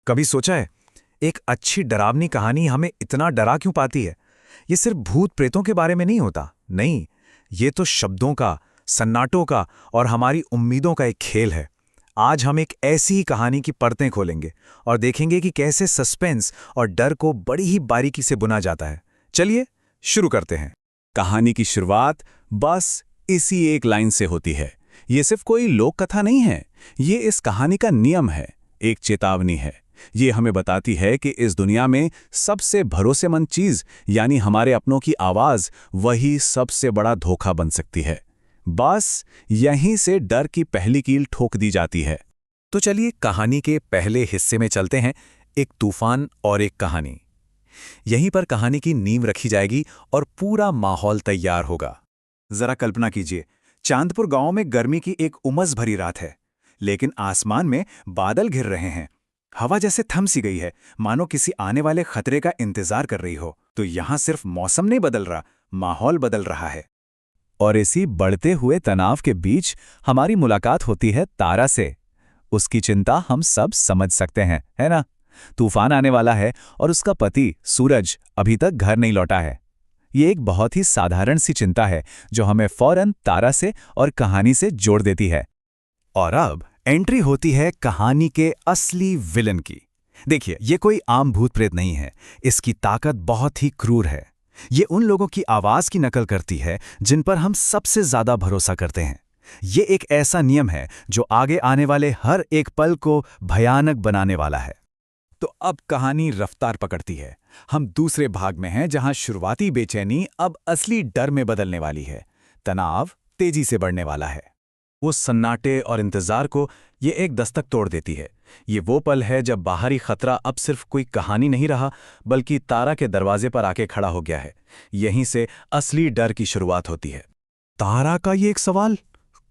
कभी सोचा है, एक अच्छी डरावनी कहानी हमें इतना डरा क्यों पाती है? ये सिर्फ भूत प्रेतों के बारे में नहीं होता। नहीं, ये तो शब्दों का, सन्नाटों का और हमारी उम्मीदों का एक खेल है। आज हम एक ऐसी ही कहानी की परतें खोलेंगे और देखेंगे कि कैसे सस्पेंस और डर को बड़ी ही बारीकी से बुना जाता है। चलिए शुरू करते हैं। कहानी की शुरुआत बस इसी एक लाइन से होती है। ये सिर्फ कोई लोक कथा नहीं है, ये इस कहानी का नियम है, एक चेतावनी है। ये हमें बताती है कि इस दुनिया में सबसे भरोसेमंद चीज यानी हमारे अपनों की आवाज वही सबसे बड़ा धोखा बन सकती है। बस यहीं से डर की पहली कील ठोक दी जाती है। तो चलिए कहानी के पहले हिस्से में चलते हैं, एक तूफान और एक कहानी। यहीं पर कहानी की नींव रखी जाएगी और पूरा माहौल तैयार होगा। जरा कल्पना कीजिए, चांदपुर गांव में गर्मी की एक उमस भरी रात है, लेकिन आसमान में बादल घिर रहे हैं। हवा जैसे थम सी गई है, मानो किसी आने वाले खतरे का इंतजार कर रही हो। तो यहां सिर्फ मौसम नहीं बदल रहा, माहौल बदल रहा है। और इसी बढ़ते हुए तनाव के बीच हमारी मुलाकात होती है तारा से। उसकी चिंता हम सब समझ सकते हैं, है ना? तूफान आने वाला है और उसका पति सूरज अभी तक घर नहीं लौटा है। ये एक बहुत ही साधारण सी चिंता है जो हमें फौरन तारा से और कहानी से जोड़ देती है। और अब एंट्री होती है कहानी के असली विलन की। देखिए, ये कोई आम भूत प्रेत नहीं है, इसकी ताकत बहुत ही क्रूर है। ये उन लोगों की आवाज की नकल करती है जिन पर हम सबसे ज्यादा भरोसा करते हैं। ये एक ऐसा नियम है जो आगे आने वाले हर एक पल को भयानक बनाने वाला है। तो अब कहानी रफ्तार पकड़ती है। हम दूसरे भाग में हैं, जहां शुरुआती बेचैनी अब असली डर में बदलने वाली है। तनाव तेजी से बढ़ने वाला है। वो सन्नाटे और इंतजार को ये एक दस्तक तोड़ देती है। ये वो पल है जब बाहरी खतरा अब सिर्फ कोई कहानी नहीं रहा, बल्कि तारा के दरवाजे पर आके खड़ा हो गया है। यहीं से असली डर की शुरुआत होती है। तारा का ये एक सवाल,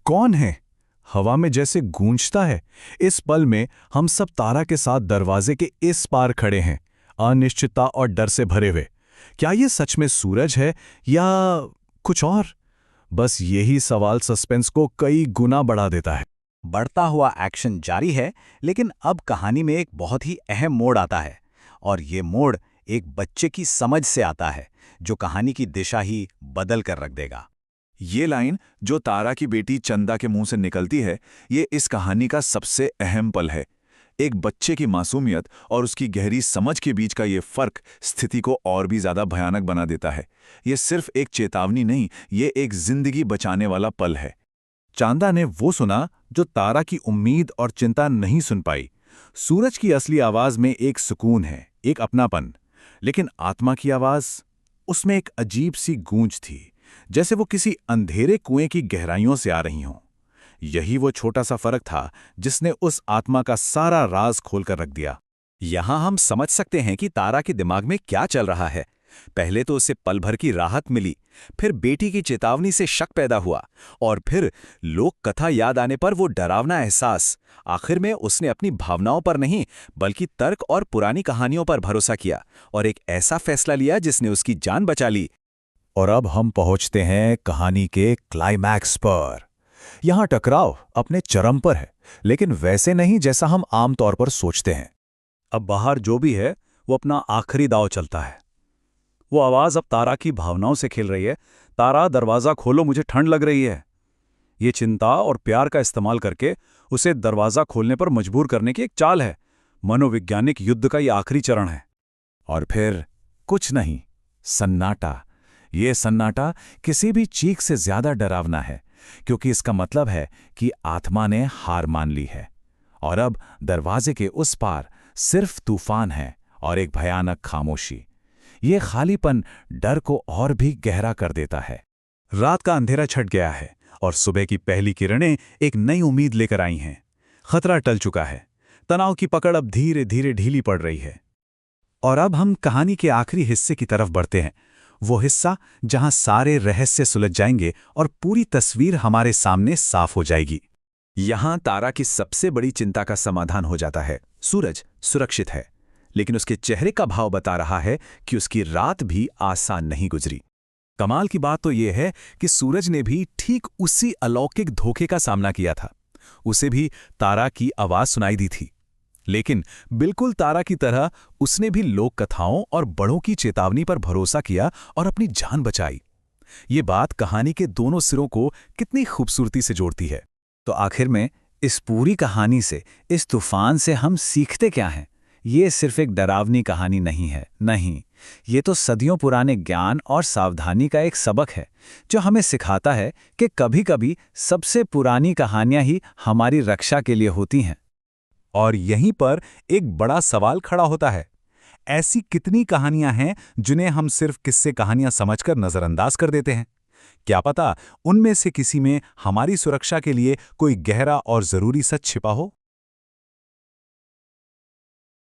कौन है, हवा में जैसे गूंजता है। इस पल में हम सब तारा के साथ दरवाजे के इस पार खड़े हैं, अनिश्चितता और डर से भरे हुए। क्या ये सच में सूरज है या कुछ और? बस यही सवाल सस्पेंस को कई गुना बढ़ा देता है। बढ़ता हुआ एक्शन जारी है, लेकिन अब कहानी में एक बहुत ही अहम मोड़ आता है। और ये मोड़ एक बच्चे की समझ से आता है, जो कहानी की दिशा ही बदल कर रख देगा। ये लाइन जो तारा की बेटी चंदा के मुंह से निकलती है, ये इस कहानी का सबसे अहम पल है। एक बच्चे की मासूमियत और उसकी गहरी समझ के बीच का ये फर्क स्थिति को और भी ज्यादा भयानक बना देता है। ये सिर्फ एक चेतावनी नहीं, ये एक जिंदगी बचाने वाला पल है। चांदा ने वो सुना जो तारा की उम्मीद और चिंता नहीं सुन पाई। सूरज की असली आवाज में एक सुकून है, एक अपनापन। लेकिन आत्मा की आवाज, उसमें एक अजीब सी गूंज थी, जैसे वो किसी अंधेरे कुएं की गहराइयों से आ रही हों। यही वो छोटा सा फर्क था जिसने उस आत्मा का सारा राज खोलकर रख दिया। यहां हम समझ सकते हैं कि तारा के दिमाग में क्या चल रहा है। पहले तो उसे पल भर की राहत मिली, फिर बेटी की चेतावनी से शक पैदा हुआ, और फिर लोक कथा याद आने पर वो डरावना एहसास। आखिर में उसने अपनी भावनाओं पर नहीं, बल्कि तर्क और पुरानी कहानियों पर भरोसा किया और एक ऐसा फैसला लिया जिसने उसकी जान बचा ली। और अब हम पहुंचते हैं कहानी के क्लाइमैक्स पर। यहां टकराव अपने चरम पर है, लेकिन वैसे नहीं जैसा हम आमतौर पर सोचते हैं। अब बाहर जो भी है वो अपना आखिरी दांव चलता है। वो आवाज अब तारा की भावनाओं से खेल रही है। तारा, दरवाजा खोलो, मुझे ठंड लग रही है। ये चिंता और प्यार का इस्तेमाल करके उसे दरवाजा खोलने पर मजबूर करने की एक चाल है। मनोवैज्ञानिक युद्ध का ये आखिरी चरण है। और फिर कुछ नहीं, सन्नाटा। ये सन्नाटा किसी भी चीख से ज्यादा डरावना है, क्योंकि इसका मतलब है कि आत्मा ने हार मान ली है। और अब दरवाजे के उस पार सिर्फ तूफान है और एक भयानक खामोशी। ये खालीपन डर को और भी गहरा कर देता है। रात का अंधेरा छट गया है और सुबह की पहली किरणें एक नई उम्मीद लेकर आई हैं। खतरा टल चुका है, तनाव की पकड़ अब धीरे धीरे ढीली पड़ रही है। और अब हम कहानी के आखिरी हिस्से की तरफ बढ़ते हैं, वो हिस्सा जहां सारे रहस्य सुलझ जाएंगे और पूरी तस्वीर हमारे सामने साफ हो जाएगी। यहां तारा की सबसे बड़ी चिंता का समाधान हो जाता है। सूरज सुरक्षित है, लेकिन उसके चेहरे का भाव बता रहा है कि उसकी रात भी आसान नहीं गुजरी। कमाल की बात तो यह है कि सूरज ने भी ठीक उसी अलौकिक धोखे का सामना किया था। उसे भी तारा की आवाज सुनाई दी थी, लेकिन बिल्कुल तारा की तरह उसने भी लोक कथाओं और बड़ों की चेतावनी पर भरोसा किया और अपनी जान बचाई। ये बात कहानी के दोनों सिरों को कितनी खूबसूरती से जोड़ती है। तो आखिर में इस पूरी कहानी से, इस तूफान से हम सीखते क्या हैं? ये सिर्फ एक डरावनी कहानी नहीं है, नहीं, ये तो सदियों पुराने ज्ञान और सावधानी का एक सबक है, जो हमें सिखाता है कि कभी-कभी सबसे पुरानी कहानियां ही हमारी रक्षा के लिए होती हैं। और यहीं पर एक बड़ा सवाल खड़ा होता है। ऐसी कितनी कहानियां हैं जिन्हें हम सिर्फ किस्से कहानियां समझकर नजरअंदाज कर देते हैं? क्या पता उनमें से किसी में हमारी सुरक्षा के लिए कोई गहरा और जरूरी सच छिपा हो।